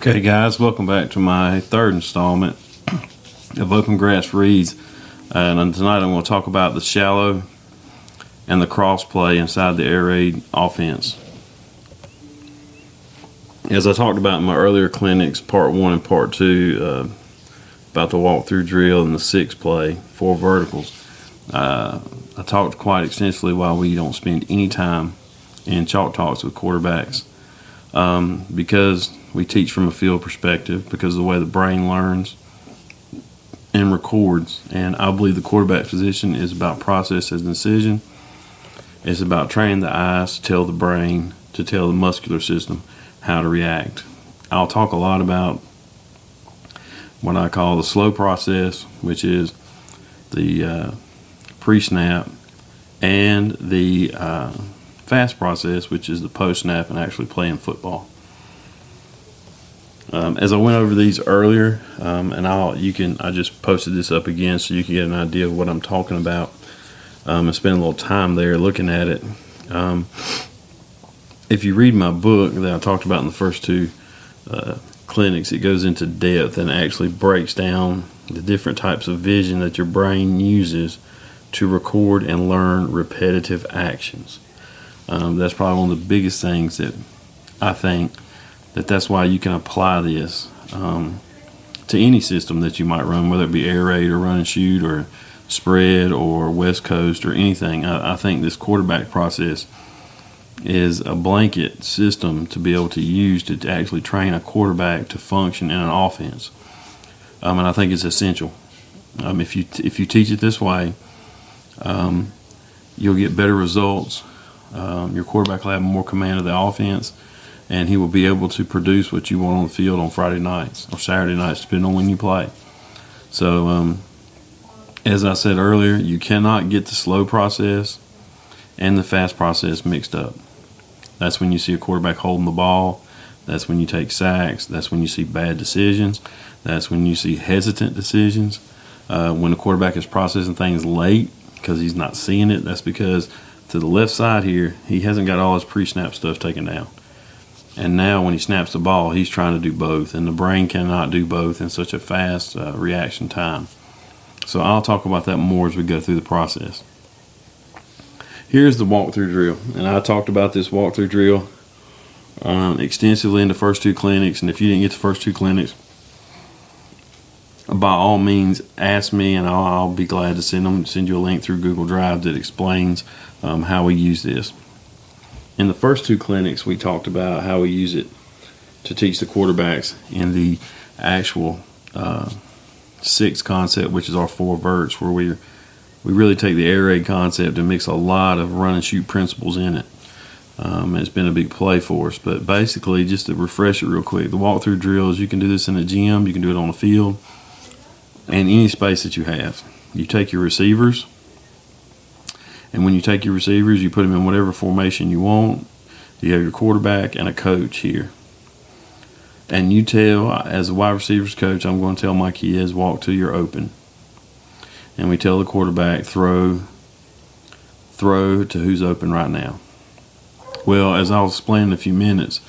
Okay guys, welcome back to my third installment of Open Grass Reads, and tonight I'm going to talk about the shallow and the cross play inside the air raid offense. As I talked about in my earlier clinics, part 1 and part 2, about the walkthrough drill and the 6 play, 4 verticals, I talked quite extensively why we don't spend any time in chalk talks with quarterbacks, because we teach from a field perspective, because of the way the brain learns and records. And I believe the quarterback position is about process and decision. It's about training the eyes to tell the brain, to tell the muscular system how to react. I'll talk a lot about what I call the slow process, which is the pre-snap, and the fast process, which is the post-snap and actually playing football. As I went over these earlier, and I just posted this up again so you can get an idea of what I'm talking about, and spend a little time there looking at it. If you read my book that I talked about in the first 2 clinics, it goes into depth and actually breaks down the different types of vision that your brain uses to record and learn repetitive actions. That's probably one of the biggest things that I think that's why you can apply this to any system that you might run, whether it be air raid or run and shoot or spread or West Coast or anything. I think this quarterback process is a blanket system to be able to use to actually train a quarterback to function in an offense. And I think it's essential. If you teach it this way, you'll get better results. Your quarterback will have more command of the offense, and he will be able to produce what you want on the field on Friday nights or Saturday nights, depending on when you play. So, as I said earlier, you cannot get the slow process and the fast process mixed up. That's when you see a quarterback holding the ball. That's when you take sacks. That's when you see bad decisions. That's when you see hesitant decisions. When the quarterback is processing things late because he's not seeing it, that's because to the left side here, he hasn't got all his pre-snap stuff taken down. And now when he snaps the ball, he's trying to do both, and the brain cannot do both in such a fast reaction time. So I'll talk about that more as we go through the process. Here's the walkthrough drill, and I talked about this walkthrough drill extensively in the first 2 clinics, and if you didn't get the first 2 clinics, by all means ask me, and I'll be glad to send you a link through Google Drive that explains how we use this. In the first 2 clinics, we talked about how we use it to teach the quarterbacks in the actual 6 concept, which is our 4 verts, where we really take the air raid concept and mix a lot of run and shoot principles in it. It's been a big play for us, but basically, just to refresh it real quick, the walkthrough drills, you can do this in a gym, you can do it on the field, and any space that you have. You take your receivers, and when you take your receivers, you put them in whatever formation you want. You have your quarterback and a coach here. And you tell, as a wide receivers coach, I'm going to tell my kids, walk till you're open. And we tell the quarterback, throw to who's open right now. Well, as I'll explain in a few minutes,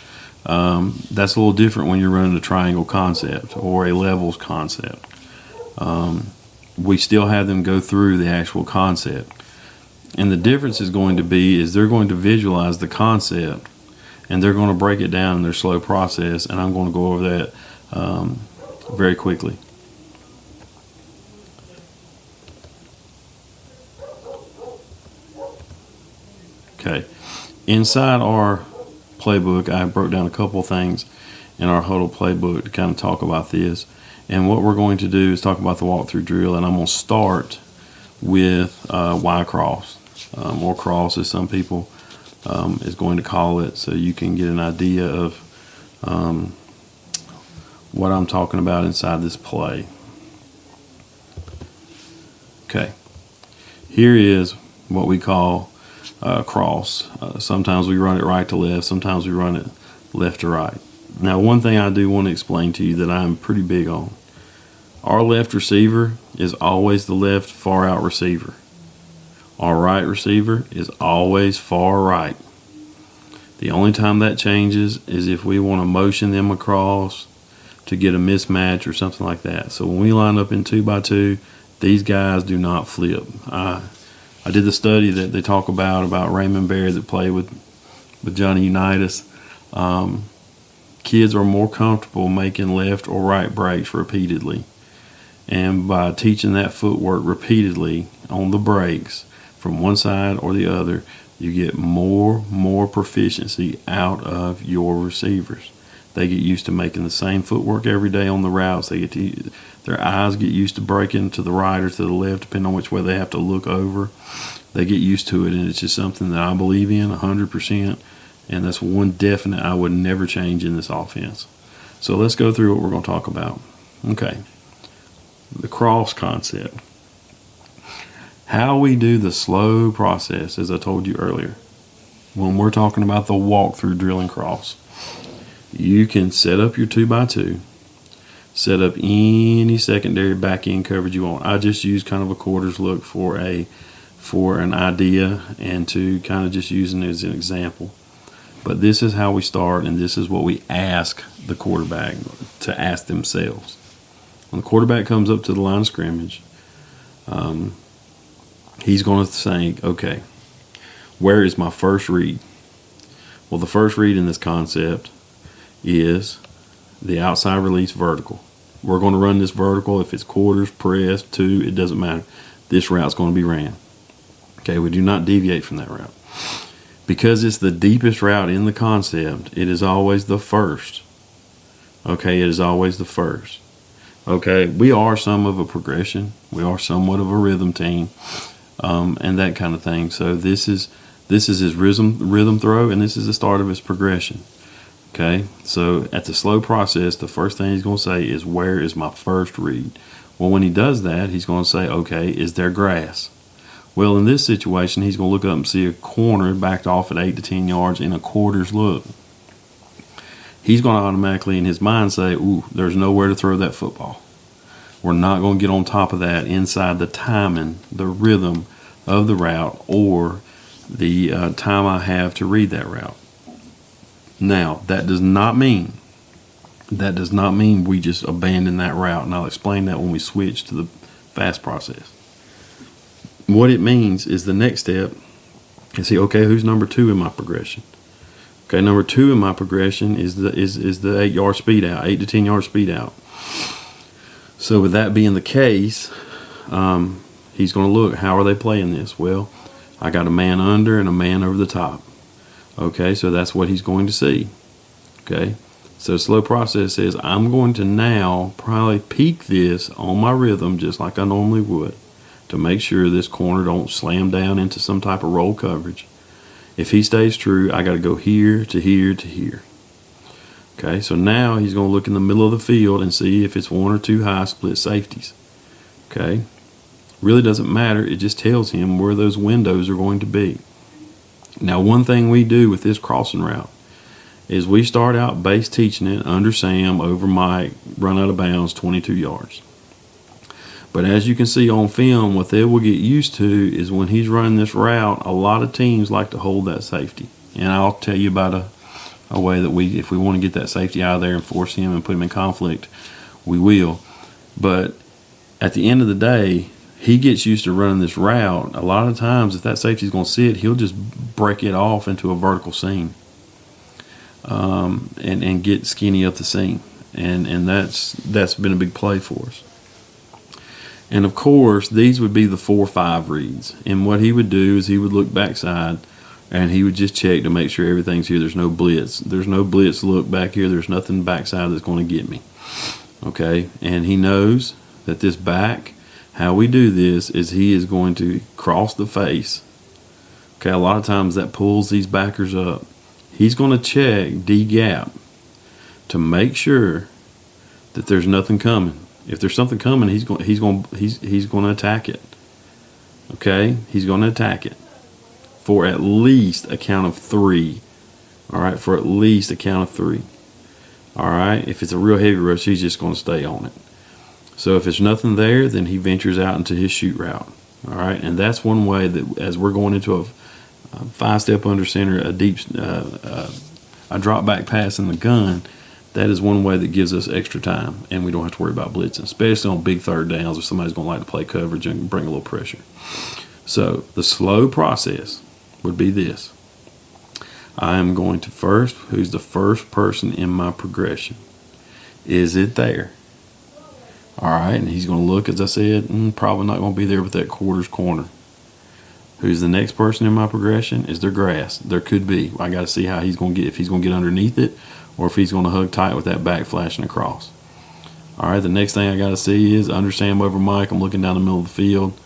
that's a little different when you're running a triangle concept or a levels concept. We still have them go through the actual concept. And the difference is going to be is they're going to visualize the concept, and they're going to break it down in their slow process, and I'm going to go over that very quickly. Okay. Inside our playbook, I broke down a couple things in our huddle playbook to kind of talk about this. And what we're going to do is talk about the walkthrough drill, and I'm going to start with Y cross, or cross as some people is going to call it, so you can get an idea of what I'm talking about inside this play. Okay, here is what we call cross. Sometimes we run it right to left, sometimes we run it left to right. Now, one thing I do want to explain to you that I'm pretty big on. Our left receiver is always the left far out receiver. Our right receiver is always far right. The only time that changes is if we want to motion them across to get a mismatch or something like that. So when we line up in 2x2, these guys do not flip. I did the study that they talk about Raymond Berry that played with Johnny Unitas. Kids are more comfortable making left or right breaks repeatedly. And by teaching that footwork repeatedly on the breaks from one side or the other, you get more proficiency out of your receivers. They get used to making the same footwork every day on the routes. Their eyes get used to breaking to the right or to the left, depending on which way they have to look over. They get used to it, and it's just something that I believe in 100%. And that's one definite I would never change in this offense. So let's go through what we're going to talk about. Okay. The cross concept. How we do the slow process, as I told you earlier. When we're talking about the walkthrough drill and cross, you can set up your 2x2, set up any secondary back end coverage you want. I just use kind of a quarters look for an idea and to kind of just using it as an example. But this is how we start, and this is what we ask the quarterback to ask themselves. When the quarterback comes up to the line of scrimmage, he's going to think, okay, where is my first read? Well, the first read in this concept is the outside release vertical. We're going to run this vertical. If it's quarters, press, two, it doesn't matter. This route's going to be ran. Okay, we do not deviate from that route. Because it's the deepest route in the concept, it is always the first. Okay, it is always the first. Okay, we are some of a progression. We are somewhat of a rhythm team, and that kind of thing. So this is his rhythm throw, and this is the start of his progression. Okay, so at the slow process, the first thing he's going to say is, where is my first read? Well, when he does that, he's going to say, okay, is there grass? Well, in this situation, he's going to look up and see a corner backed off at 8 to 10 yards in a quarters look. He's going to automatically in his mind say, ooh, there's nowhere to throw that football. We're not going to get on top of that inside the timing, the rhythm of the route, or the time I have to read that route. Now, that does not mean we just abandon that route, and I'll explain that when we switch to the fast process. What it means is the next step is see, okay, who's number 2 in my progression? Okay, number 2 in my progression is the 8-yard speed out, 8 to 10 yard speed out. So with that being the case, he's going to look, how are they playing this? Well, I got a man under and a man over the top. Okay, so that's what he's going to see. Okay, so slow process says I'm going to now probably peak this on my rhythm just like I normally would, to make sure this corner don't slam down into some type of roll coverage. If he stays true, I got to go here to here to here. Okay, so now he's going to look in the middle of the field and see if it's 1 or 2 high split safeties. Okay, really doesn't matter. It just tells him where those windows are going to be. Now, one thing we do with this crossing route is we start out base teaching it under Sam, over Mike, run out of bounds, 22 yards. But as you can see on film, what they will get used to is when he's running this route, a lot of teams like to hold that safety. And I'll tell you about a way that if we want to get that safety out of there and force him and put him in conflict, we will. But at the end of the day, he gets used to running this route. A lot of times, if that safety is going to sit, he'll just break it off into a vertical seam and get skinny up the seam. And that's been a big play for us. And of course, these would be the 4-5 reads. And what he would do is he would look backside and he would just check to make sure everything's here. There's no blitz. There's no blitz look back here. There's nothing backside that's going to get me. Okay, and he knows that this back, how we do this is he is going to cross the face. Okay, a lot of times that pulls these backers up. He's going to check D gap to make sure that there's nothing coming. If there's something coming, he's going to attack it. Okay, he's going to attack it for at least a count of 3. All right, for at least a count of 3. All right, if it's a real heavy rush, he's just going to stay on it. So if it's nothing there, then he ventures out into his shoot route. All right, and that's one way that as we're going into a 5-step under center, a deep, a drop back pass in the gun, That is one way that gives us extra time, and we don't have to worry about blitzing, especially on big third downs if somebody's going to like to play coverage and bring a little pressure. So the slow process would be this. I am going to first, who's the first person in my progression? Is it there? All right, and he's going to look, as I said, probably not going to be there with that quarters corner. Who's the next person in my progression? Is there grass? There could be. I got to see how he's going to get, if he's going to get underneath it or if he's going to hug tight with that back flashing across. All right, the next thing I got to see is understand over Mike. I'm looking down the middle of the field.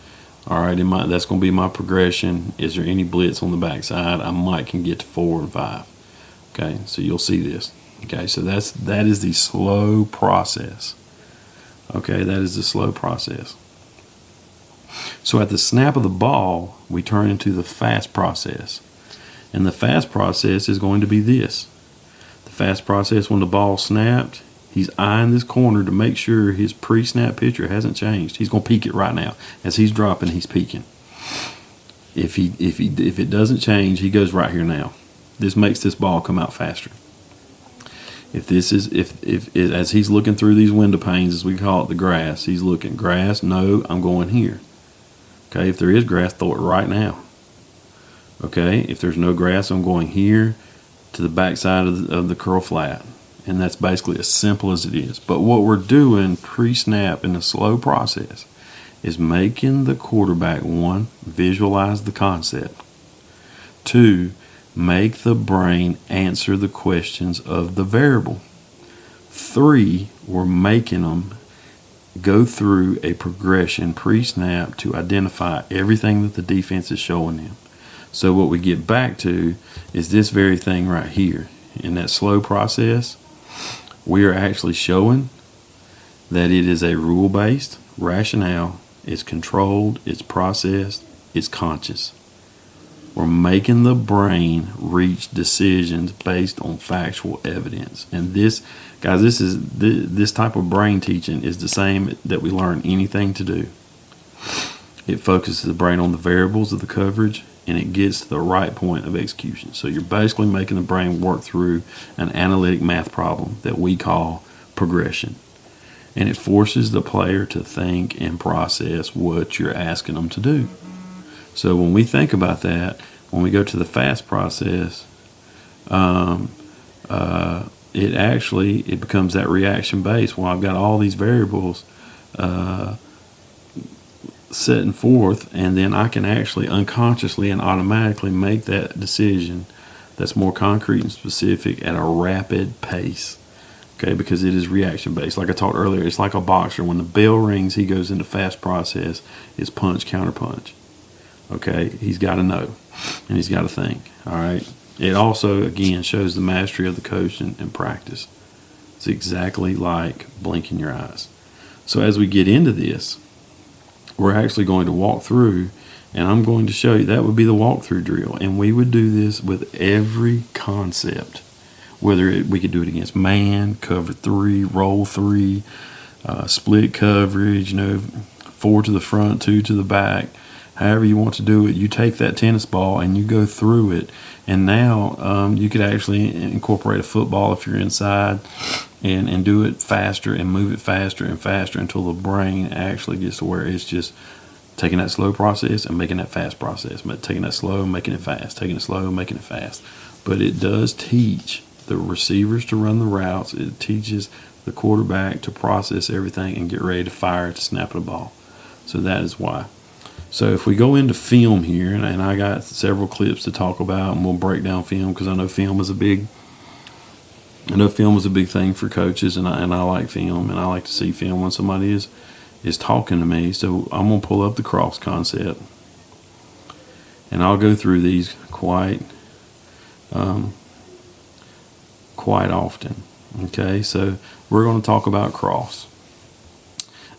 All right, that's going to be my progression. Is there any blitz on the backside? I might can get to 4 and 5. Okay, so you'll see this. Okay, so that is the slow process. Okay, that is the slow process. So at the snap of the ball, we turn into the fast process. And the fast process is going to be this. The fast process, when the ball snapped, he's eyeing this corner to make sure his pre-snap picture hasn't changed. He's going to peek it right now. As he's dropping, he's peeking. If it doesn't change, he goes right here now. This makes this ball come out faster. If as he's looking through these window panes, as we call it, the grass, he's looking, grass, no, I'm going here. Okay, if there is grass, throw it right now. Okay, if there's no grass, I'm going here to the backside of the curl flat. And that's basically as simple as it is. But what we're doing pre-snap in the slow process is making the quarterback, 1, visualize the concept. 2, make the brain answer the questions of the variable. 3, we're making them go through a progression pre-snap to identify everything that the defense is showing them. So what we get back to is this very thing right here. In that slow process, we are actually showing that it is a rule-based rationale. It's controlled, it's processed, it's conscious. We're making the brain reach decisions based on factual evidence. And this, guys, this type of brain teaching is the same that we learn anything to do. It focuses the brain on the variables of the coverage, and it gets to the right point of execution. So you're basically making the brain work through an analytic math problem that we call progression. And it forces the player to think and process what you're asking them to do. So when we think about that, when we go to the fast process, it becomes that reaction based. Well, I've got all these variables setting forth, and then I can actually unconsciously and automatically make that decision that's more concrete and specific at a rapid pace. Okay, because it is reaction based. Like I talked earlier, it's like a boxer. When the bell rings, he goes into fast process. It's punch, counter punch. Okay, he's got to know, and he's got to think. All right. It also, again, shows the mastery of the coach in practice. It's exactly like blinking your eyes. So as we get into this, we're actually going to walk through, and I'm going to show you. That would be the walkthrough drill, and we would do this with every concept. Whether we could do it against man, cover 3, roll 3, split coverage, 4 to the front, 2 to the back. However you want to do it, you take that tennis ball and you go through it. And now you could actually incorporate a football if you're inside and do it faster and move it faster and faster until the brain actually gets to where it's just taking that slow process and making that fast process. But taking that slow, making it fast, taking it slow, making it fast. But it does teach the receivers to run the routes. It teaches the quarterback to process everything and get ready to fire to snap the ball. So that is why. So if we go into film here, and I got several clips to talk about, and we'll break down film because I know film is a big thing for coaches, and I like film, and I like to see film when somebody is talking to me. So I'm gonna pull up the cross concept, and I'll go through these quite often. Okay, so we're going to talk about cross.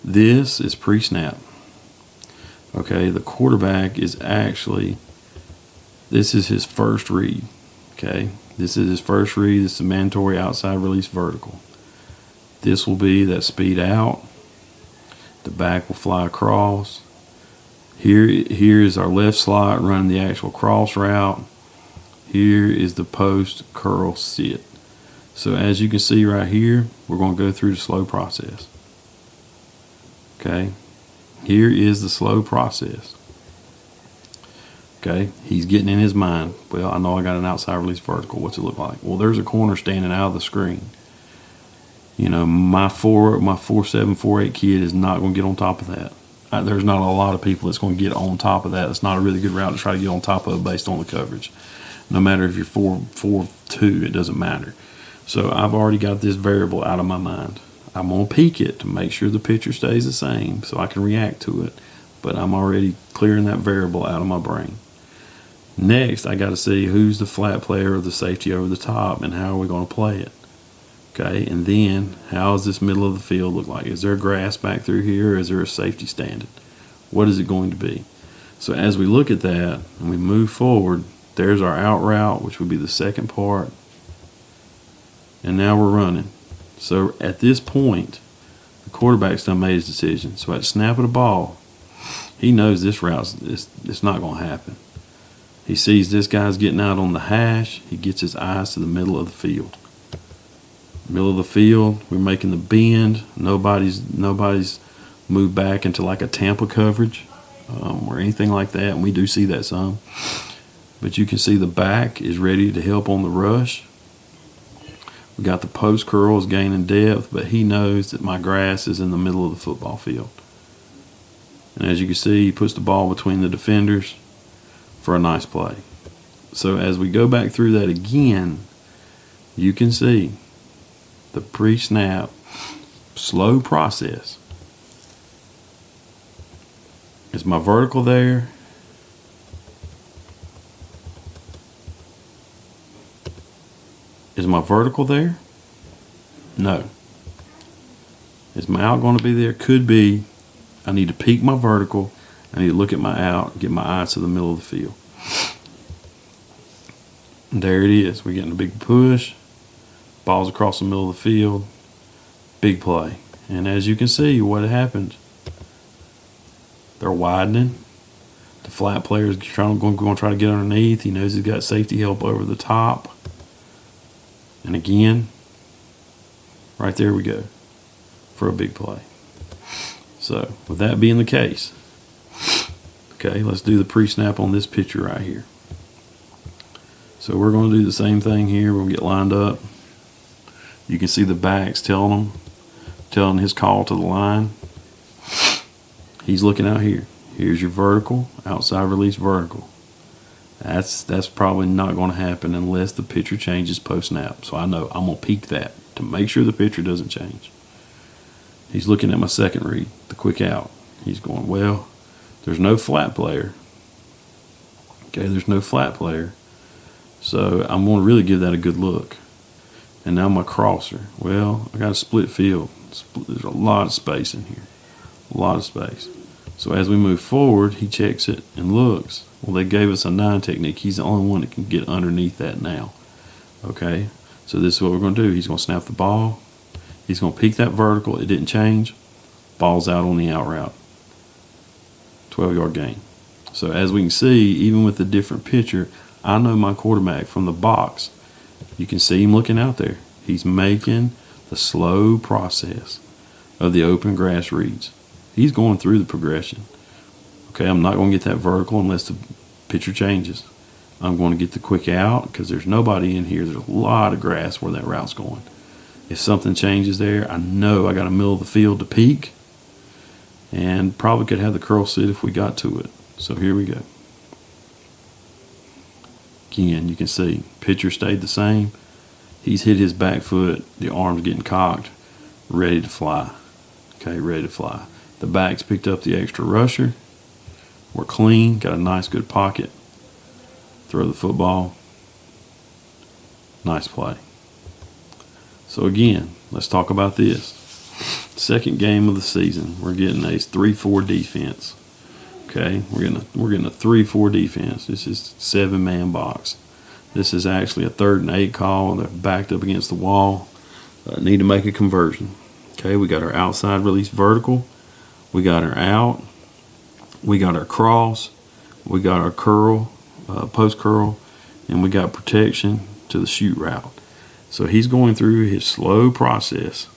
This is pre-snap. Okay, the quarterback is actually, this is his first read. Okay, this is his first read. This is a mandatory outside release vertical. This will be that speed out. The back will fly across. Here is our left slot running the actual cross route. Here is the post curl sit. So as you can see right here, we're going to go through the slow process. Okay, here is the slow process. Okay, he's getting in his mind, well, I know I got an outside release vertical. What's it look like? Well, there's a corner standing out of the screen. You know, my 4'7", 4'8" kid is not going to get on top of that. There's not a lot of people that's going to get on top of that. It's not a really good route to try to get on top of based on the coverage. No matter if you're 4'2", it doesn't matter. So I've already got this variable out of my mind. I'm going to peek it to make sure the picture stays the same so I can react to it. But I'm already clearing that variable out of my brain. Next, I got to see who's the flat player or the safety over the top and how are we going to play it. Okay, and then how does this middle of the field look like? Is there grass back through here, or is there a safety standing? What is it going to be? So as we look at that and we move forward, there's our out route, which would be the second part. And now we're running. So at this point, the quarterback's done made his decision. So at the snap of the ball, he knows this route it's not going to happen. He sees this guy's getting out on the hash. He gets his eyes to the middle of the field. Middle of the field, we're making the bend. Nobody's moved back into like a Tampa coverage or anything like that. And we do see that some. But you can see the back is ready to help on the rush. We got the post curls gaining depth, but he knows that my grass is in the middle of the football field. And as you can see, he puts the ball between the defenders for a nice play. So as we go back through that again, you can see the pre-snap slow process. Is my vertical there? Is my vertical there? No. Is my out going to be there? Could be. I need to peek my vertical. I need to look at my out, get my eyes to the middle of the field. And there it is. We're getting a big push. Ball's across the middle of the field. Big play. And as you can see, what happened, they're widening. The flat player is going to try to get underneath. He knows he's got safety help over the top. And again, right there we go for a big play. So with that being the case, okay, let's do the pre-snap on this picture right here. So we're going to do the same thing here. We'll get lined up. You can see the backs telling his call to the line. He's looking out here. Here's your vertical, outside release vertical. That's probably not going to happen unless the pitcher changes post-snap. So I know I'm going to peek that to make sure the pitcher doesn't change. He's looking at my second read, the quick out. He's going, well, there's no flat player. Okay, there's no flat player. So I'm going to really give that a good look. And now my crosser. Well, I got a split field. There's a lot of space in here. A lot of space. So as we move forward, he checks it and looks. Well, they gave us a 9 technique. He's the only one that can get underneath that now. Okay, so this is what we're going to do. He's going to snap the ball. He's going to peek that vertical. It didn't change. Ball's out on the out route. 12-yard gain. So as we can see, even with the different pitcher, I know my quarterback from the box. You can see him looking out there. He's making the slow process of the open grass reads. He's going through the progression. Okay, I'm not going to get that vertical unless the pitcher changes. I'm going to get the quick out because there's nobody in here. There's a lot of grass where that route's going. If something changes there, I know I got a middle of the field to peek and probably could have the curl sit if we got to it. So here we go. Again, you can see pitcher stayed the same. He's hit his back foot. The arm's getting cocked, ready to fly. Okay, ready to fly. The back's picked up the extra rusher. We're clean, got a nice good pocket. Throw the football. Nice play. So again, let's talk about this. Second game of the season, we're getting a 3-4 defense. Okay, we're getting a 3-4 defense. This is 7-man box. This is actually a 3rd and 8 call. They're backed up against the wall. Need to make a conversion. Okay, we got our outside release vertical. We got our out. We got our cross. We got our curl, post curl, and we got protection to the shoot route. So he's going through his slow process.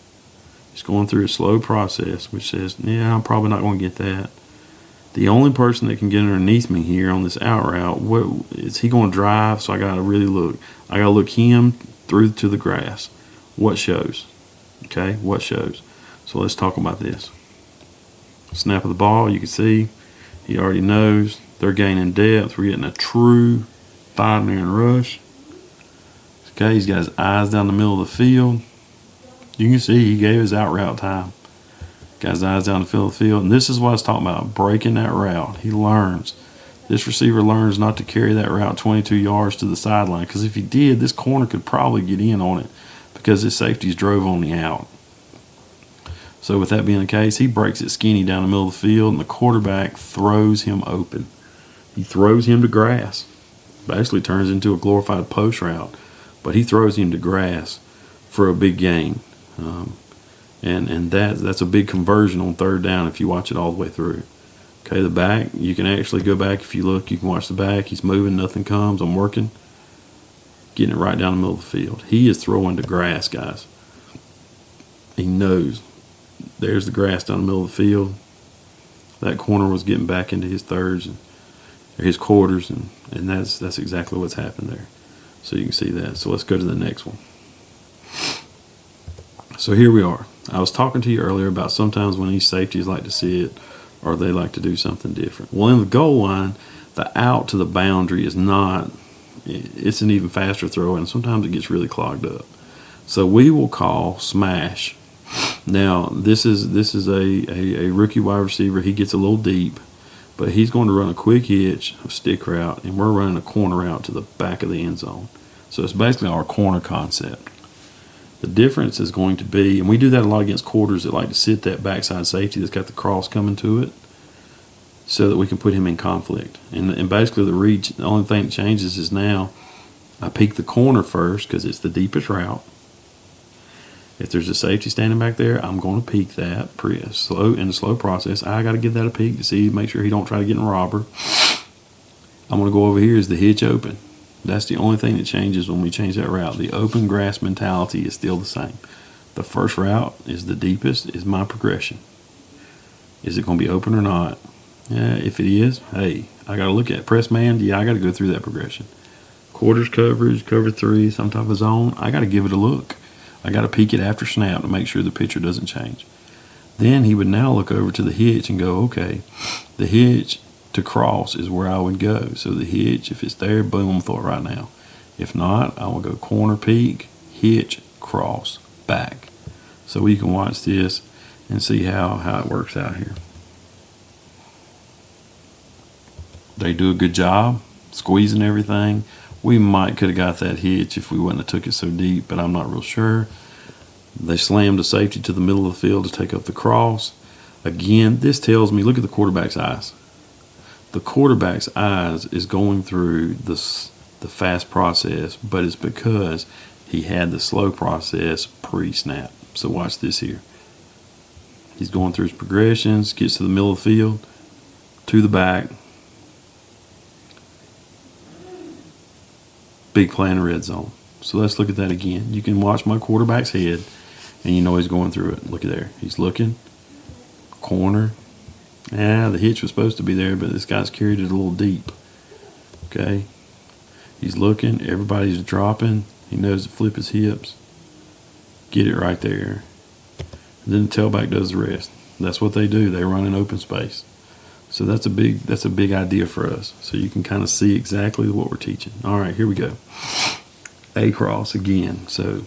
He's going through his slow process, which says, yeah, I'm probably not going to get that. The only person that can get underneath me here on this out route, what is he going to drive? So I got to really look. I got to look him through to the grass. What shows? Okay, what shows? So let's talk about this. Snap of the ball, you can see he already knows they're gaining depth. We're getting a true 5-man rush. Okay, he's got his eyes down the middle of the field. You can see he gave his out route time. Got his eyes down the field of the field. And this is what I was talking about, breaking that route. He learns. This receiver learns not to carry that route 22 yards to the sideline, because if he did, this corner could probably get in on it because his safeties drove on the out. So with that being the case, he breaks it skinny down the middle of the field, and the quarterback throws him open. He throws him to grass. Basically turns into a glorified post route, but he throws him to grass for a big gain. And that's a big conversion on third down if you watch it all the way through. Okay, the back, you can actually go back. If you look, you can watch the back. He's moving, nothing comes. I'm working. Getting it right down the middle of the field. He is throwing to grass, guys. He knows. There's the grass down the middle of the field. That corner was getting back into his thirds and his quarters, and that's exactly what's happened there. So you can see that. So let's go to the next one. So here we are. I was talking to you earlier about sometimes when these safeties like to see it or they like to do something different. Well, in the goal line, the out to the boundary is not, it's an even faster throw, and sometimes it gets really clogged up. So we will call smash. Now, this is a rookie wide receiver. He gets a little deep, but he's going to run a quick hitch, a stick route, and we're running a corner out to the back of the end zone. So it's basically our corner concept. The difference is going to be, and we do that a lot against quarters that like to sit that backside safety that's got the cross coming to it so that we can put him in conflict. And basically the reach, the only thing that changes is now I peek the corner first because it's the deepest route. If there's a safety standing back there, I'm going to peek that in the slow process. I got to give that a peek to see, make sure he don't try to get in a robber. I'm going to go over here. Is the hitch open? That's the only thing that changes when we change that route. The open grass mentality is still the same. The first route is the deepest, is my progression. Is it going to be open or not? Yeah, if it is, hey, I got to look at it. Press man, yeah, I got to go through that progression. Quarters coverage, cover three, some type of zone, I got to give it a look. I got to peek it after snap to make sure the picture doesn't change. Then he would now look over to the hitch and go, okay, the hitch to cross is where I would go. So the hitch, if it's there, boom, throw it right now. If not, I will go corner peek, hitch, cross, back. So we can watch this and see how it works out here. They do a good job squeezing everything. We could have got that hitch if we wouldn't have took it so deep, but I'm not real sure. They slammed the safety to the middle of the field to take up the cross. Again, this tells me, look at the quarterback's eyes. The quarterback's eyes is going through the fast process, but it's because he had the slow process pre-snap. So watch this here. He's going through his progressions, gets to the middle of the field, to the back. Big play in the red zone. So let's look at that again. You can watch my quarterback's head, and you know he's going through it. Look at there. He's looking. Corner. Yeah, the hitch was supposed to be there, but this guy's carried it a little deep. Okay. He's looking. Everybody's dropping. He knows to flip his hips. Get it right there. And then the tailback does the rest. That's what they do. They run in open space. So that's a big idea for us. So you can kind of see exactly what we're teaching. All right, here we go. A cross again. So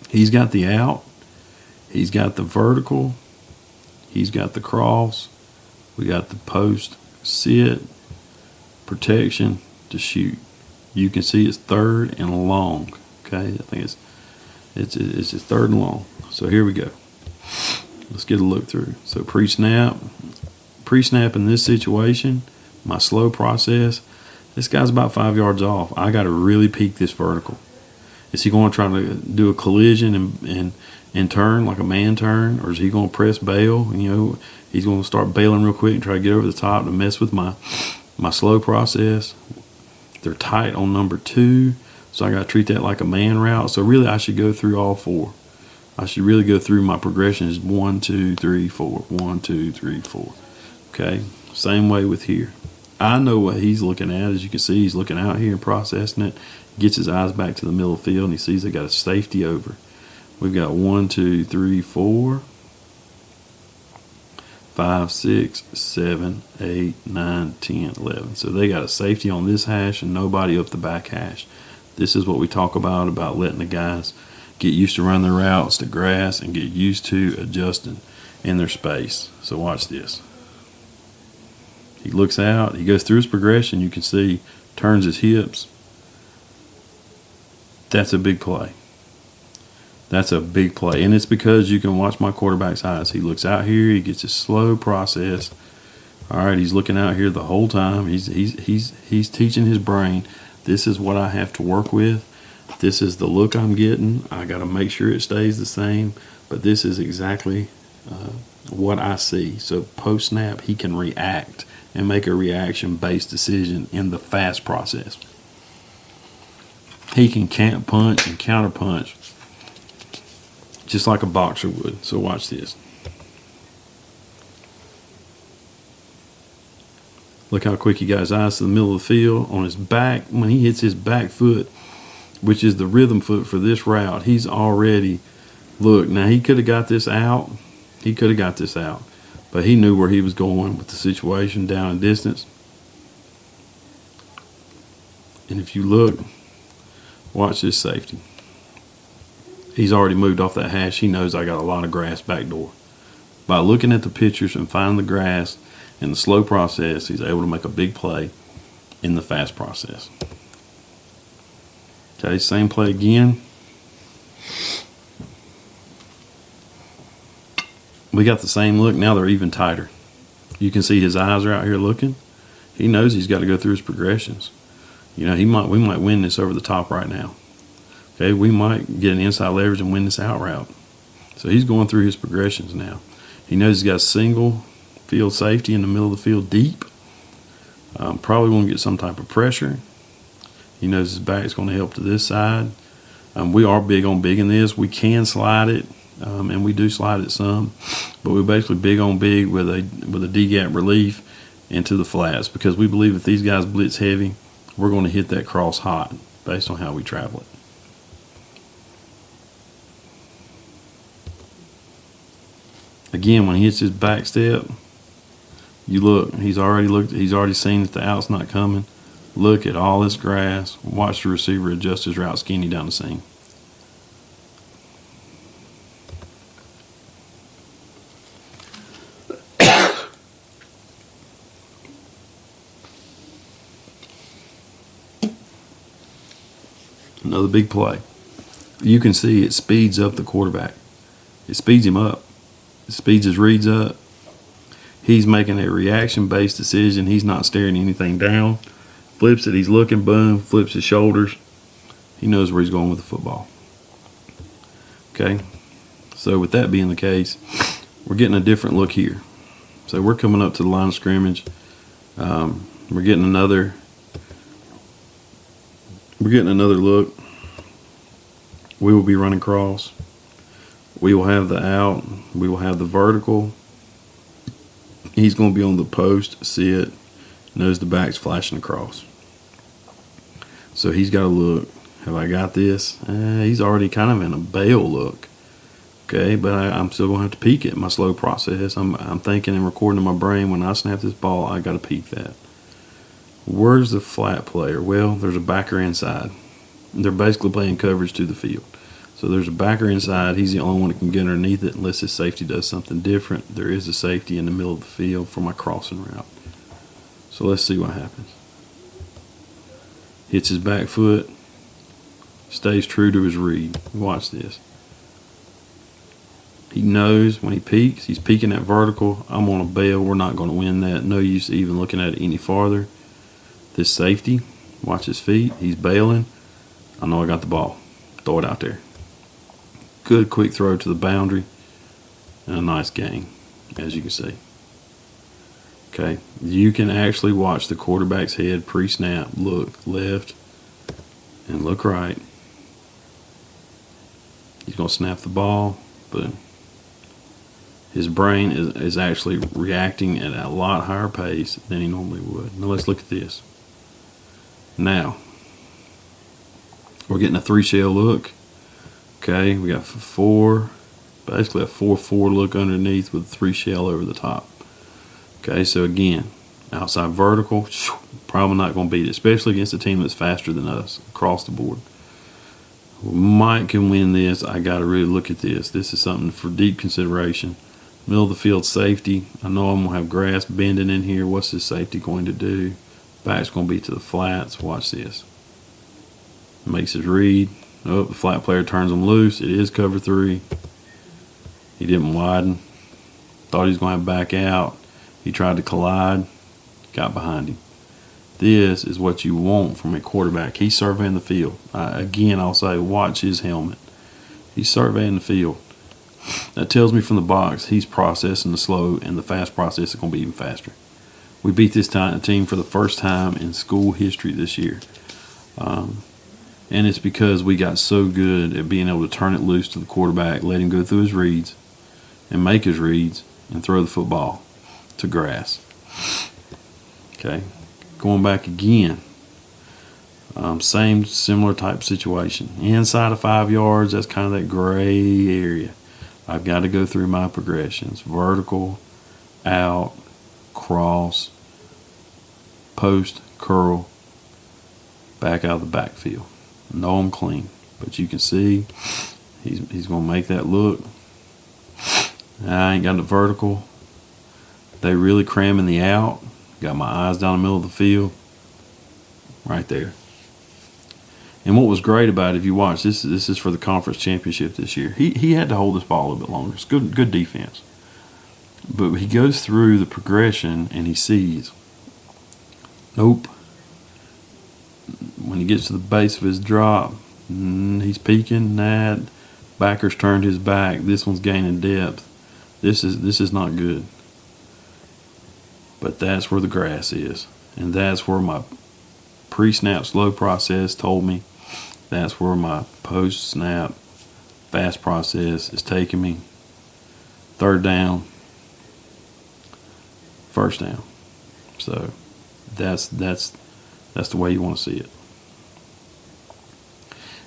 he's got the out. He's got the vertical. He's got the cross. We got the post, sit, protection to shoot. You can see it's third and long. Okay, I think it's just third and long. So here we go. Let's get a look through. So pre-snap in this situation, my slow process, this guy's about 5 yards off. I got to really peek this vertical. Is he going to try to do a collision and turn like a man turn, or is he going to press bail? You know, he's going to start bailing real quick and try to get over the top to mess with my slow process. They're tight on number 2, So I got to treat that like a man route. So really I should go through all 4. I should really go through my progressions 1, 2, 3, 4. 1, 2, 3, 4. Okay. Same way with here. I know what he's looking at. As you can see, he's looking out here and processing it. Gets his eyes back to the middle of the field, and he sees they got a safety over. We've got 1, 2, 3, 4, 5, 6, 7, 8, 9, 10, 11. So they got a safety on this hash and nobody up the back hash. This is what we talk about letting the guys get used to running their routes to grass and get used to adjusting in their space. So watch this. He looks out, he goes through his progression. You can see, turns his hips. That's a big play. That's a big play. And it's because you can watch my quarterback's eyes. He looks out here, he gets a slow process. All right, he's looking out here the whole time. He's teaching his brain, this is what I have to work with. This is the look I'm getting. I got to make sure it stays the same, but this is exactly what I see. So post snap, he can react and make a reaction-based decision in the fast process. He can can't punch and counter punch just like a boxer would. So watch this. Look how quick he got his eyes to the middle of the field. On his back, when he hits his back foot, which is the rhythm foot for this route, he's already, look, now he could have got this out. He could have got this out. But he knew where he was going with the situation down in distance. And if you look, watch this safety. He's already moved off that hash. He knows I got a lot of grass back door. By looking at the pictures and finding the grass in the slow process, he's able to make a big play in the fast process. Okay, same play again. We got the same look. Now they're even tighter. You can see his eyes are out here looking. He knows he's got to go through his progressions. You know, we might win this over the top right now. Okay, we might get an inside leverage and win this out route. So he's going through his progressions now. He knows he's got a single field safety in the middle of the field deep. Probably going to get some type of pressure. He knows his back's going to help to this side. We are big on big in this. We can slide it, and we do slide it some. But we're basically big on big with a D-gap relief into the flats, because we believe if these guys blitz heavy, we're going to hit that cross hot based on how we travel it. Again, when he hits his back step, you look, he's already seen that the out's not coming. Look at all this grass. Watch the receiver adjust his route skinny down the seam. Another big play. You can see it speeds up the quarterback. It speeds him up. It speeds his reads up. He's making a reaction-based decision. He's not staring anything down. Flips it, he's looking, boom, flips his shoulders. He knows where he's going with the football. Okay, so with that being the case, we're getting a different look here. So we're coming up to the line of scrimmage. We're getting another look. We will be running cross. We will have the out. We will have the vertical. He's going to be on the post, see it, knows the back's flashing across. So he's got to look. Have I got this? He's already kind of in a bail look. Okay, but I'm still going to have to peek it. My slow process. I'm thinking and recording in my brain, when I snap this ball, I got to peek that. Where's the flat player? Well, there's a backer inside. They're basically playing coverage to the field. So there's a backer inside. He's the only one that can get underneath it unless his safety does something different. There is a safety in the middle of the field for my crossing route. So let's see what happens. Hits his back foot. Stays true to his read. Watch this. He knows when he peeks, he's peeking at vertical. I'm on a bail. We're not going to win that. No use even looking at it any farther. This safety, watch his feet. He's bailing. I know I got the ball. Throw it out there. Good quick throw to the boundary. And a nice gain, as you can see. Okay, you can actually watch the quarterback's head pre-snap look left and look right. He's going to snap the ball, but his brain is actually reacting at a lot higher pace than he normally would. Now let's look at this. Now, we're getting a 3-shell look. Okay, we got basically a 4-4 look underneath with a 3-shell over the top. Okay, so again, outside vertical, probably not going to beat it, especially against a team that's faster than us across the board. Mike can win this. I got to really look at this. This is something for deep consideration. Middle of the field safety. I know I'm going to have grass bending in here. What's this safety going to do? Back's going to be to the flats. Watch this. Makes his read. Oh, the flat player turns him loose. It is cover 3. He didn't widen. Thought he was going to back out. He tried to collide. Got behind him. This is what you want from a quarterback. He's surveying the field. Again, I'll say watch his helmet. He's surveying the field. That tells me from the box he's processing the slow, and the fast process is going to be even faster. We beat this team for the first time in school history this year. And it's because we got so good at being able to turn it loose to the quarterback, let him go through his reads, and make his reads, and throw the football to grass. Okay, going back again. Same similar type situation. Inside of 5 yards, that's kind of that gray area. I've got to go through my progressions. Vertical, out, cross, post, curl, back out of the backfield. Know I'm clean. But you can see he's going to make that look. I ain't got the vertical. They really cramming the out. Got my eyes down the middle of the field. Right there. And what was great about it, if you watch, this is for the conference championship this year. He had to hold this ball a little bit longer. It's good defense. But he goes through the progression and he sees, nope. When he gets to the base of his drop, he's peeking. Backer's turned his back. This one's gaining depth. This is not good. But that's where the grass is. And that's where my pre-snap slow process told me. That's where my post-snap fast process is taking me. 3rd down, 1st down. So that's the way you want to see it.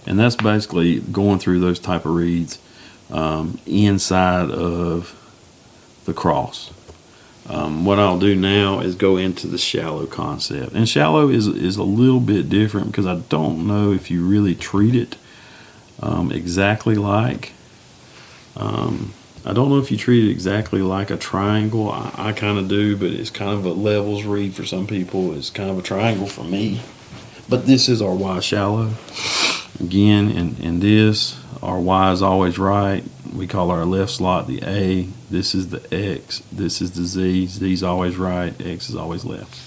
And that's basically going through those type of reads inside of the cross. What I'll do now is go into the shallow concept. And shallow is a little bit different because I don't know if you really treat it exactly like. I don't know if you treat it exactly like a triangle. I kind of do, but it's kind of a levels read for some people. It's kind of a triangle for me. But this is our Y shallow. Again, in this, our Y is always right. We call our left slot the A. This is the X. This is the Z. Z's always right. X is always left.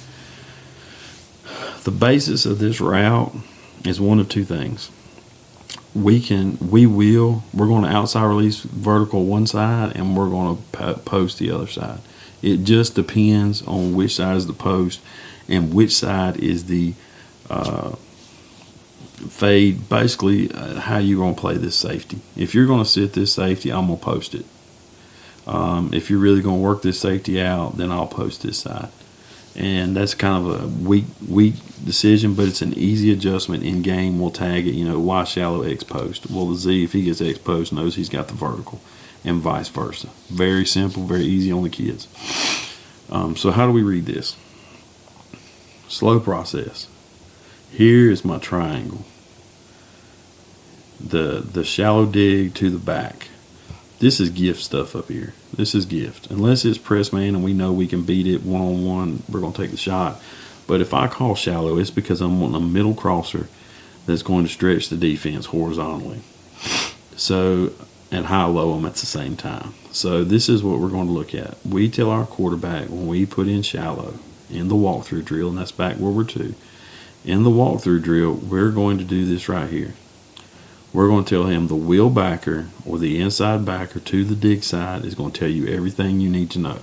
The basis of this route is one of two things. We're going to outside release vertical one side, and we're going to post the other side. It just depends on which side is the post and which side is the fade. Basically, how you're going to play this safety. If you're going to sit this safety, I'm going to post it. If you're really going to work this safety out, then I'll post this side. And that's kind of a weak decision, but it's an easy adjustment in game. We'll tag it, Y shallow, X post. Well, the Z, if he gets X post, knows he's got the vertical, and vice versa. Very simple, very easy on the kids. So how do we read this? Slow process. Here is my triangle. The shallow dig to the back. This is gift stuff up here. This is gift. Unless it's press man and we know we can beat it one-on-one, we're going to take the shot. But if I call shallow, it's because I'm wanting a middle crosser that's going to stretch the defense horizontally. So, and high-low them at the same time. So this is what we're going to look at. We tell our quarterback when we put in shallow in the walkthrough drill, and that's back where we're to. In the walkthrough drill, we're going to do this right here. We're going to tell him the wheel backer or the inside backer to the dig side is going to tell you everything you need to know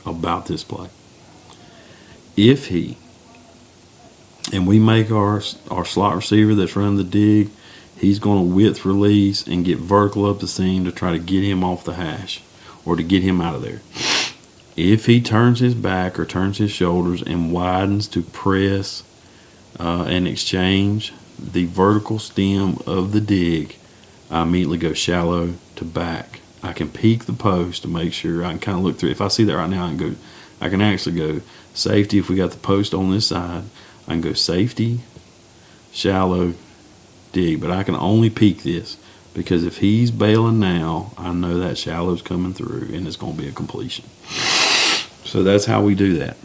about this play. If he and we make our slot receiver that's running the dig, he's going to width release and get vertical up the seam to try to get him off the hash or to get him out of there. If he turns his back or turns his shoulders and widens to press and exchange the vertical stem of the dig, I immediately go shallow to back. I can peek the post to make sure. I can kind of look through. If I see that right now, I can actually go safety. If we got the post on this side, I can go safety, shallow, dig. But I can only peek this because if he's bailing now, I know that shallow's coming through and it's going to be a completion. So that's how we do that.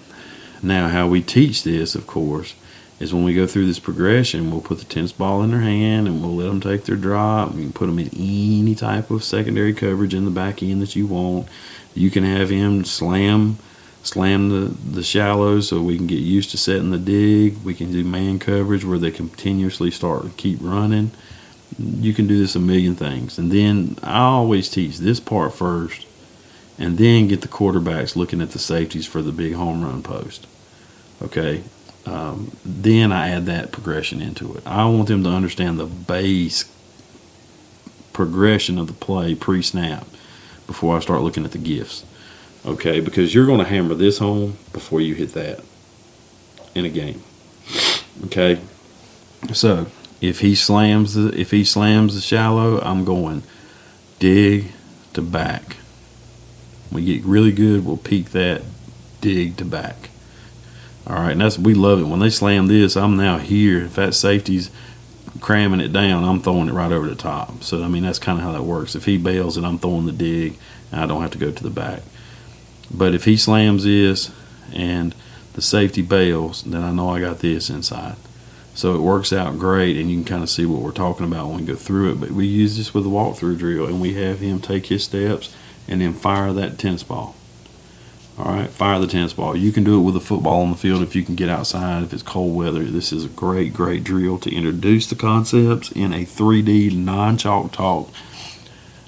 Now, how we teach this, of course, is when we go through this progression, we'll put the tennis ball in their hand and we'll let them take their drop. We can put them in any type of secondary coverage in the back end that you want. You can have him slam the shallows so we can get used to setting the dig. We can do man coverage where they continuously start to keep running. You can do this a million things. And then I always teach this part first and then get the quarterbacks looking at the safeties for the big home run post. Okay? Then I add that progression into it. I want them to understand the base progression of the play pre-snap before I start looking at the gifts. Okay, because you're going to hammer this home before you hit that in a game. Okay, so if he slams the shallow, I'm going dig to back. When we get really good, we'll peek that, dig to back. All right, and we love it. When they slam this, I'm now here. If that safety's cramming it down, I'm throwing it right over the top. So, I mean, that's kind of how that works. If he bails it, I'm throwing the dig, and I don't have to go to the back. But if he slams this and the safety bails, then I know I got this inside. So it works out great, and you can kind of see what we're talking about when we go through it. But we use this with a walkthrough drill, and we have him take his steps and then fire that tennis ball. All right, fire the tennis ball. You can do it with a football on the field if you can get outside, if it's cold weather. This is a great, great drill to introduce the concepts in a 3D, non-chalk talk,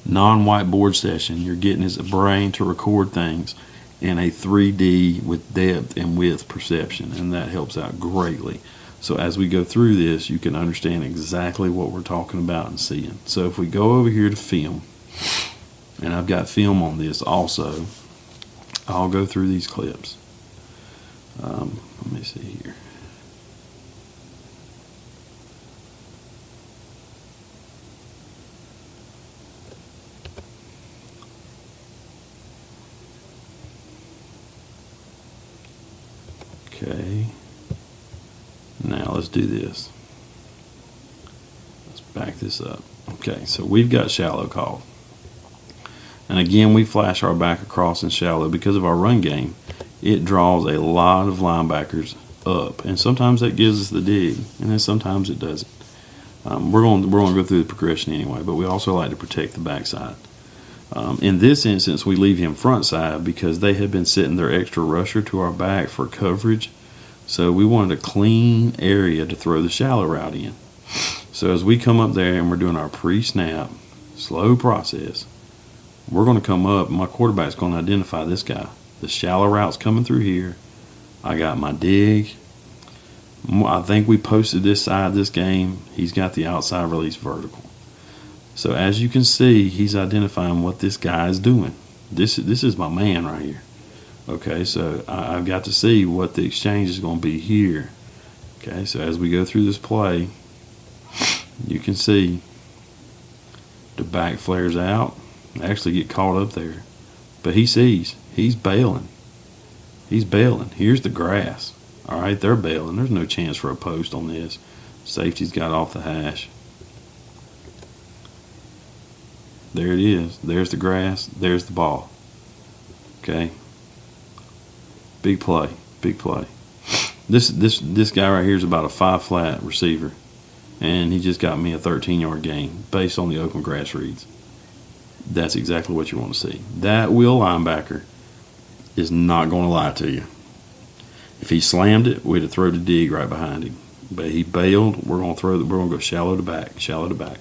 non-whiteboard session. You're getting his brain to record things in a 3D with depth and width perception, and that helps out greatly. So as we go through this, you can understand exactly what we're talking about and seeing. So if we go over here to film, and I've got film on this also, I'll go through these clips. Let me see here. Okay. Now let's do this. Let's back this up. Okay, so we've got shallow called. And again, we flash our back across in shallow because of our run game. It draws a lot of linebackers up, and sometimes that gives us the dig, and then sometimes it doesn't. We're going to go through the progression anyway, but we also like to protect the backside. In this instance, we leave him front side because they had been setting their extra rusher to our back for coverage. So we wanted a clean area to throw the shallow route in. So as we come up there and we're doing our pre-snap, slow process, we're going to come up, my quarterback's going to identify this guy. The shallow route's coming through here. I got my dig. I think we posted this side this game. He's got the outside release vertical. So as you can see, he's identifying what this guy is doing. This is my man right here. Okay, so I've got to see what the exchange is going to be here. Okay, so as we go through this play, you can see the back flares out. Actually get caught up there. But he sees. He's bailing. He's bailing. Here's the grass. All right, they're bailing. There's no chance for a post on this. Safety's got off the hash. There it is. There's the grass. There's the ball. Okay. Big play. Big play. This guy right here is about a 5-flat receiver. And he just got me a 13-yard gain based on the open grass reads. That's exactly what you want to see. That wheel linebacker is not going to lie to you. If he slammed it, we'd have thrown the dig right behind him. But he bailed. We're going to go shallow to back, shallow to back.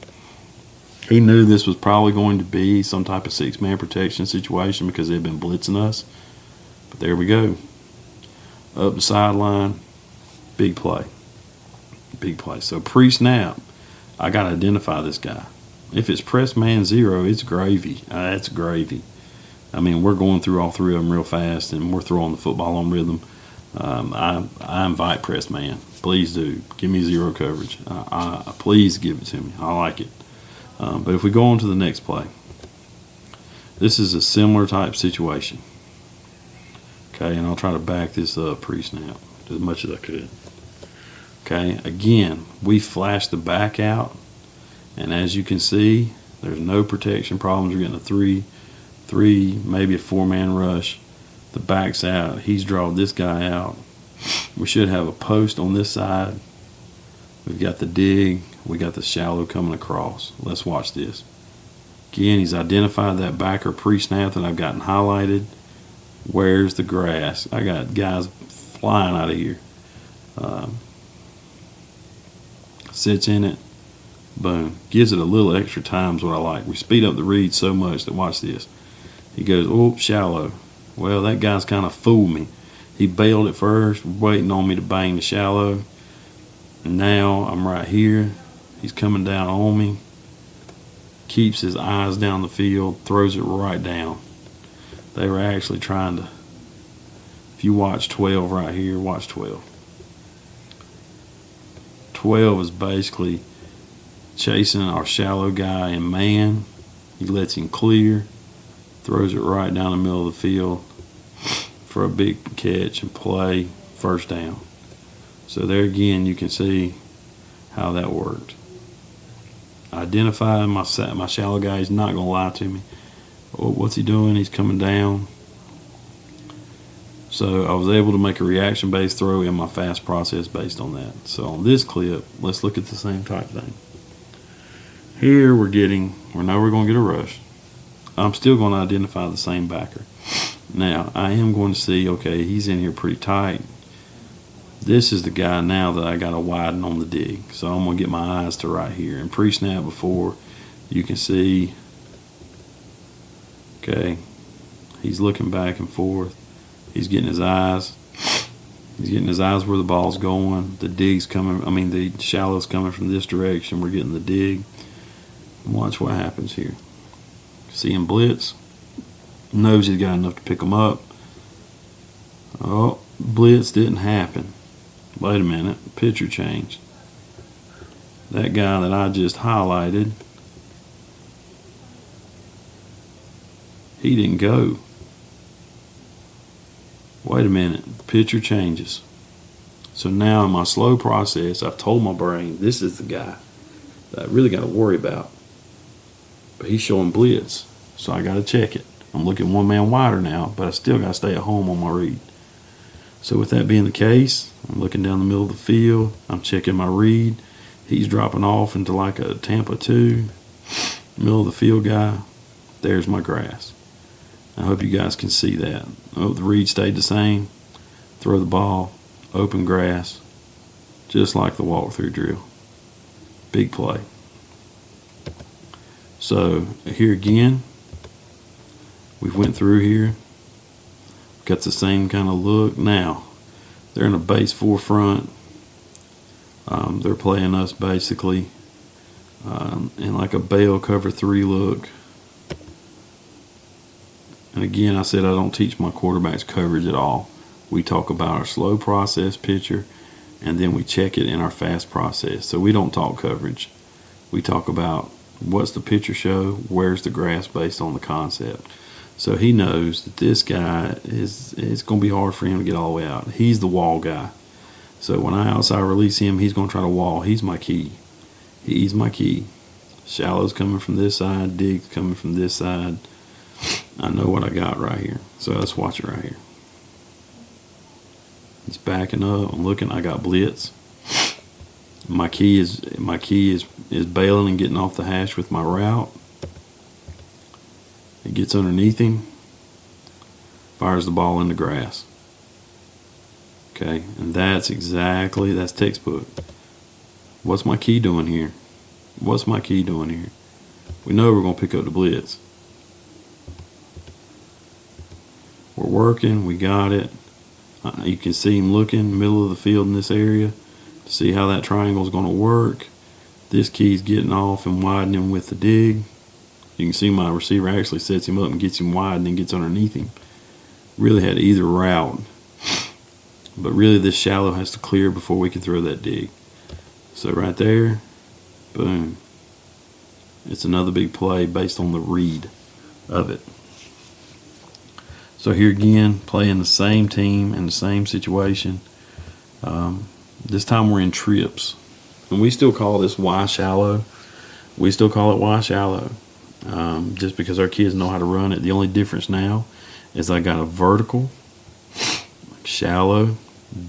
He knew this was probably going to be some type of 6-man protection situation because they've been blitzing us. But there we go. Up the sideline, big play. Big play. So pre-snap, I got to identify this guy. If it's press man 0, it's gravy. That's gravy. I mean, we're going through all three of them real fast, and we're throwing the football on rhythm. I invite press man. Please do. Give me 0 coverage. Please give it to me. I like it. But if we go on to the next play, this is a similar type situation. Okay, and I'll try to back this up pre-snap as much as I could. Okay, again, we flash the back out, and as you can see, there's no protection problems. We're getting a three, maybe a 4-man rush. The back's out. He's drawn this guy out. We should have a post on this side. We've got the dig. We got the shallow coming across. Let's watch this. Again, he's identified that backer pre-snap that I've gotten highlighted. Where's the grass? I got guys flying out of here. Sits in it. Boom. Gives it a little extra time is what I like. We speed up the read so much that, watch this. He goes, oh, shallow. Well, that guy's kind of fooled me. He bailed it first, waiting on me to bang the shallow. And now I'm right here. He's coming down on me. Keeps his eyes down the field, throws it right down. They were actually trying to, if you watch 12 right here, watch 12. 12 is basically chasing our shallow guy in man. He lets him clear, throws it right down the middle of the field for a big catch and play, first down. So there again, you can see how that worked. Identify my shallow guy. He's not going to lie to me. Oh, what's he doing? He's coming down. So I was able to make a reaction-based throw in my fast process based on that. So on this clip, let's look at the same type thing. Here we know we're going to get a rush. I'm still going to identify the same backer. Now, I am going to see, okay, he's in here pretty tight. This is the guy now that I got to widen on the dig. So I'm going to get my eyes to right here. And pre-snap before, you can see, okay, he's looking back and forth. He's getting his eyes. He's getting his eyes where the ball's going. The dig's coming, the shallow's coming from this direction. We're getting the dig. Watch what happens here. See him blitz. Knows he's got enough to pick him up. Oh, blitz didn't happen. Wait a minute, picture changed. That guy that I just highlighted, he didn't go. Wait a minute, picture changes. So now in my slow process, I've told my brain, this is the guy that I really got to worry about. But he's showing blitz, so I got to check it. I'm looking 1 man wider now, but I still got to stay at home on my read. So with that being the case, I'm looking down the middle of the field. I'm checking my read. He's dropping off into like a Tampa 2. Middle of the field guy. There's my grass. I hope you guys can see that. Oh, the read stayed the same. Throw the ball. Open grass. Just like the walkthrough drill. Big play. So here again, we went through here. Got the same kind of look. Now, they're in a base 4 front. They're playing us basically in like a bail cover 3 look. And again, I said I don't teach my quarterbacks coverage at all. We talk about our slow process picture, and then we check it in our fast process. So we don't talk coverage. We talk about what's the picture show, where's the grass based on the concept. So he knows that this guy it's going to be hard for him to get all the way out. He's the wall guy. So when I outside release him, he's going to try to wall. He's my key. He's my key. Shallow's coming from this side. Dig's coming from this side. I know what I got right here. So let's watch it right here. He's backing up. I'm looking. I got blitz. My key is bailing and getting off the hash with my route. It gets underneath him, fires the ball in the grass. Okay, and that's textbook. What's my key doing here? What's my key doing here? We know we're going to pick up the blitz. We're working, we got it. You can see him looking, middle of the field in this area. See how that triangle is going to work. This key's getting off and widening with the dig. You can see my receiver actually sets him up and gets him wide and then gets underneath him. Really had either route. But really this shallow has to clear before we can throw that dig. So right there, boom. It's another big play based on the read of it. So here again, playing the same team in the same situation. This time we're in trips. And we still call this Y shallow. We still call it Y shallow. Just because our kids know how to run it. The only difference now is I got a vertical, shallow,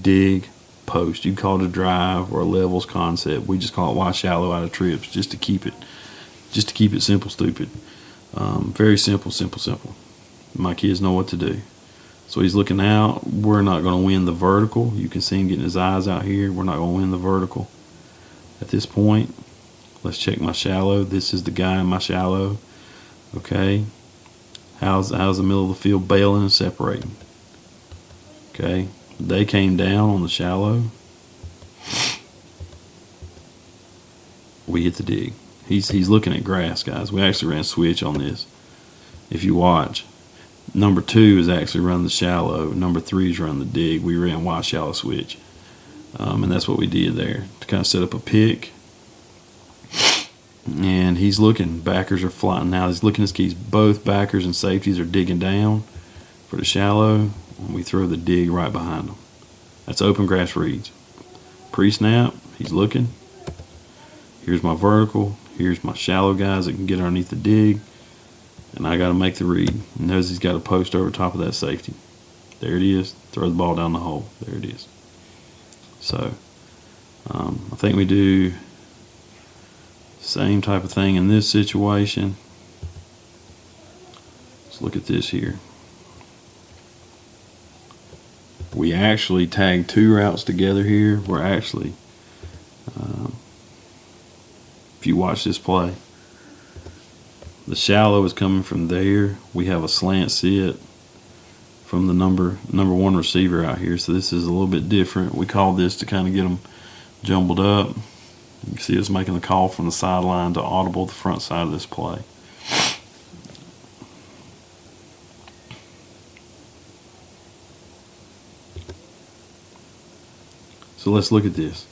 dig, post. You can call it a drive or a levels concept. We just call it Y shallow out of trips just to keep it simple, stupid. Very simple. My kids know what to do. So he's looking out. We're not going to win the vertical. You can see him getting his eyes out here. We're not going to win the vertical. At this point, let's check my shallow. This is the guy in my shallow. Okay. How's the middle of the field bailing and separating? Okay. They came down on the shallow. We hit the dig. He's looking at grass, guys. We actually ran switch on this. If you watch, number 2 is actually run the shallow. Number 3 is run the dig. We ran Y shallow switch. And that's what we did there to kind of set up a pick. And he's looking. Backers are flying. Now he's looking at his keys. Both backers and safeties are digging down for the shallow. And we throw the dig right behind them. That's open grass reads. Pre-snap, he's looking. Here's my vertical. Here's my shallow guys that can get underneath the dig. And I got to make the read. He knows he's got a post over top of that safety. There it is. Throw the ball down the hole. There it is. So, I think we do same type of thing in this situation. Let's look at this here. We actually tagged 2 routes together here. We're actually, if you watch this play, the shallow is coming from there. We have a slant sit from the number 1 receiver out here. So this is a little bit different. We call this to kind of get them jumbled up. You can see us making the call from the sideline to Audible, the front side of this play. So let's look at this.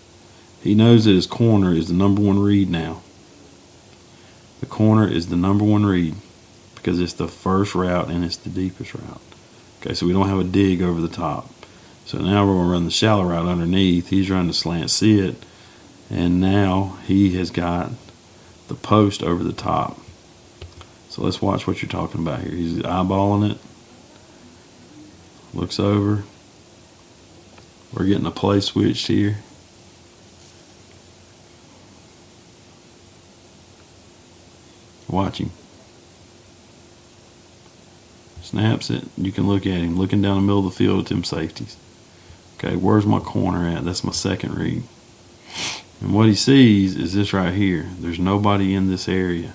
He knows that his corner is the number 1 read now. The corner is the number 1 read because it's the first route and it's the deepest route. Okay, so we don't have a dig over the top. So now we're going to run the shallow route underneath. He's running the slant sit. And now he has got the post over the top. So let's watch what you're talking about here. He's eyeballing it. Looks over. We're getting a play switched here. Watch him. Snaps it. You can look at him looking down the middle of the field at them safeties. Okay, where's my corner at? That's my second read. And what he sees is this right here. There's nobody in this area.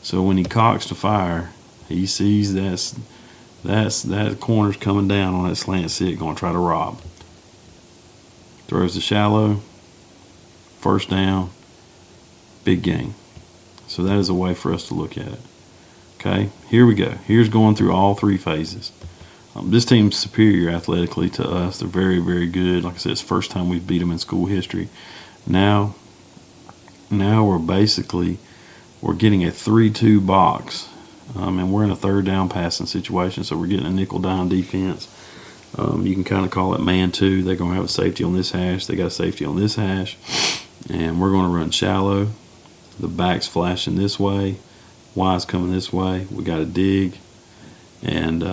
So when he cocks to fire, he sees that corner's coming down on that slant sit, going to try to rob. Throws the shallow. First down. Big game. So that is a way for us to look at it. Okay, here we go. Here's going through all 3 phases. This team's superior athletically to us. They're very, very good. Like I said, it's the first time we've beat them in school history. Now we're getting a 3-2 box, and we're in a third down passing situation, so we're getting a nickel dime defense. You can kind of call it man 2. They're going to have a safety on this hash. They got a safety on this hash, and we're going to run shallow. The back's flashing this way. Y's coming this way. We got a dig, and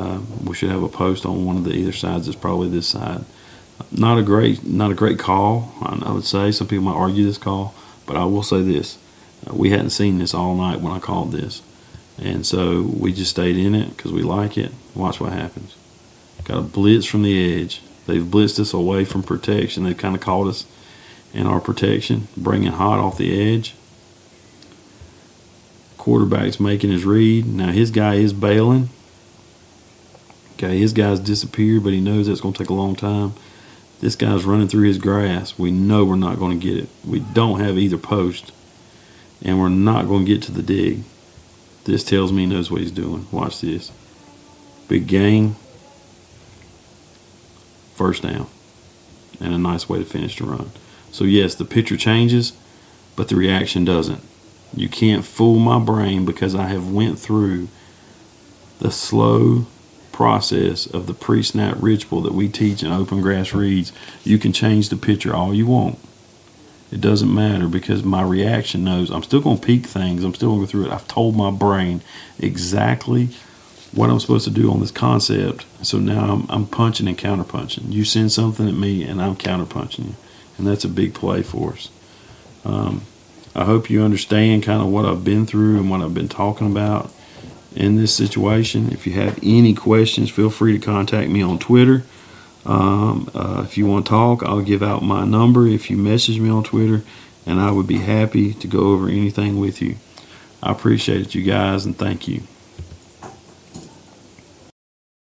we should have a post on one of the either sides. It's probably this side. Not a great call, I would say. Some people might argue this call, but I will say this. We hadn't seen this all night when I called this. And so we just stayed in it because we like it. Watch what happens. Got a blitz from the edge. They've blitzed us away from protection. They've kind of caught us in our protection, bringing hot off the edge. Quarterback's making his read. Now his guy is bailing. Okay, his guy's disappeared, but he knows that's going to take a long time. This guy's running through his grass. We know we're not going to get it. We don't have either post, and we're not going to get to the dig. This tells me he knows what he's doing. Watch this. Big gain. First down. And a nice way to finish the run. So yes, the picture changes, but the reaction doesn't. You can't fool my brain because I have went through the slow process of the pre-snap ridge pull that we teach in open grass reads. You can change the picture all you want. It doesn't matter because my reaction knows I'm still going to peek things. I'm still going to go through it. I've told my brain exactly what I'm supposed to do on this concept. So now I'm punching and counterpunching. You send something at me and I'm counterpunching you. And that's a big play for us. I hope you understand kind of what I've been through and what I've been talking about in this situation. If you have any questions, feel free to contact me on Twitter. If you want to talk, I'll give out my number if you message me on Twitter, and I would be happy to go over anything with you. I appreciate it, you guys, and thank you.